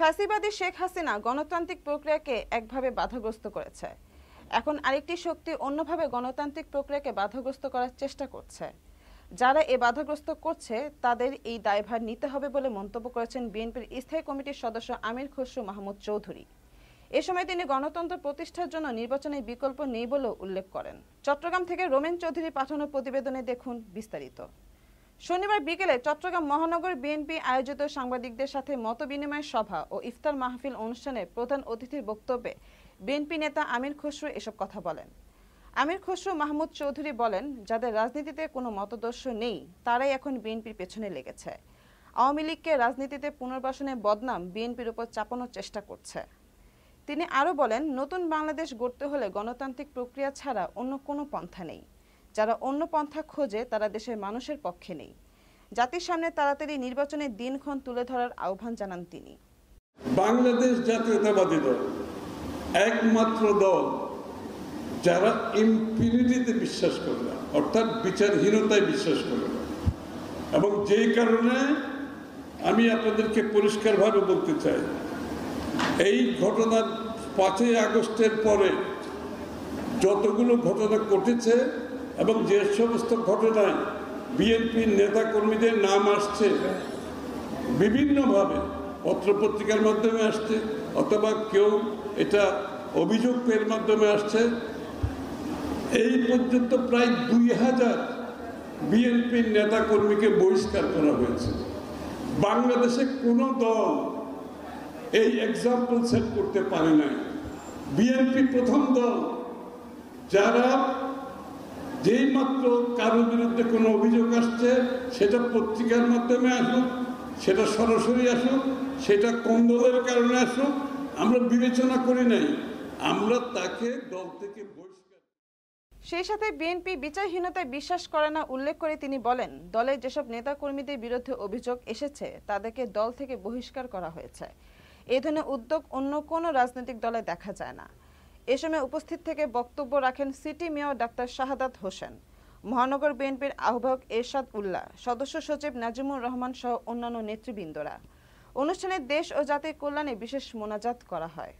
ফ্যাসিবাদী শেখ হাসিনা গণতান্ত্রিক প্রক্রিয়াকে একভাবে বাধাগ্রস্ত করেছে। এখন আরেকটি শক্তি অন্যভাবে গণতান্ত্রিক প্রক্রিয়াকে বাধাগ্রস্ত করার চেষ্টা করছে। যারা এ বাধাগ্রস্ত করছে তাদের এই দায়ভার নিতে হবে বলে মন্তব্য করেছেন বিএনপির স্থায়ী কমিটির সদস্য আমির খসরু মাহমুদ চৌধুরী। এ সময় তিনি গণতন্ত্র প্রতিষ্ঠার জন্য নির্বাচনের বিকল্প নেই বলেও উল্লেখ করেন। চট্টগ্রাম থেকে রোমেন চৌধুরী পাঠানো প্রতিবেদনে দেখুন বিস্তারিত। শনিবার বিকেলে চট্টগ্রাম মহানগর বিএনপি আয়োজিত সাংবাদিকদের সাথে মতবিনিময় সভা ও ইফতার মাহফিল অনুষ্ঠানে প্রধান অতিথির বক্তব্যে বিএনপি নেতা আমির খসরু এসব কথা বলেন। আমির খসরু মাহমুদ চৌধুরী বলেন, যাদের রাজনীতিতে কোনো মতদর্শ নেই তারাই এখন বিএনপির পেছনে লেগেছে। আওয়ামী লীগকে রাজনীতিতে পুনর্বাসনের বদনাম বিএনপির উপর চাপানোর চেষ্টা করছে। তিনি আরও বলেন, নতুন বাংলাদেশ গড়তে হলে গণতান্ত্রিক প্রক্রিয়া ছাড়া অন্য কোনো পন্থা নেই। যারা অন্য পন্থা খোঁজে তারা দেশের মানুষের পক্ষে নেই। জাতির সামনে তাড়াতাড়ি নির্বাচনের দিনক্ষণ তুলে ধরার আহ্বান জানান তিনি। বাংলাদেশ জাতীয়তাবাদী দল একমাত্র দল যারা ইম্পিউনিটিতে বিশ্বাস করে না, অর্থাৎ বিচারহীনতায় বিশ্বাস করে না। এবং যেই কারণে আমি আপনাদেরকে পরিষ্কারভাবে বলতে চাই, এই ঘটনার 5ই আগস্টের পরে যতগুলো ঘটনা ঘটেছে এবং যে সমস্ত ঘটনায় বিএনপির নেতাকর্মীদের নাম আসছে, বিভিন্নভাবে পত্রপত্রিকার মাধ্যমে আসছে অথবা কেউ এটা অভিযোগের মাধ্যমে আসছে, এই পর্যন্ত প্রায় 2000 বিএনপির নেতাকর্মীকে বহিষ্কার করা হয়েছে। বাংলাদেশে কোনো দল এই এক্সাম্পল সেট করতে পারে নাই। বিএনপি প্রথম দল যারা যেই মাত্র কারোর বিরুদ্ধে কোনো অভিযোগ আসছে, সেটা পত্রিকার মাধ্যমে আসুক, সেটা সরাসরি আসুক, সেটা কোন দলের কারণে আসুক, আমরা বিবেচনা করি নাই, আমরা তাকে দল থেকে বহিষ্কার। সেই সাথে বিএনপি বিচারহীনতায় বিশ্বাস করে না উল্লেখ করে তিনি বলেন, দলের যেসব নেতাকর্মীদের বিরুদ্ধে অভিযোগ এসেছে তাদেরকে দল থেকে বহিষ্কার করা হয়েছে। এই ধরনের উদ্যোগ অন্য কোনো রাজনৈতিক দলে দেখা যায় না। এ সময় উপস্থিত থেকে বক্তব্য রাখেন city mayor doctor Shahadat Hossain, মহানগর বিএনপির আহ্বায়ক এরশাদ উল্লাহ, সদস্য সচিব নাজিমুর রহমান সহ অন্যান্য নেতৃবৃন্দরা। অনুষ্ঠানে দেশ ও জাতির কল্যাণে বিশেষ মোনাজাত করা হয়।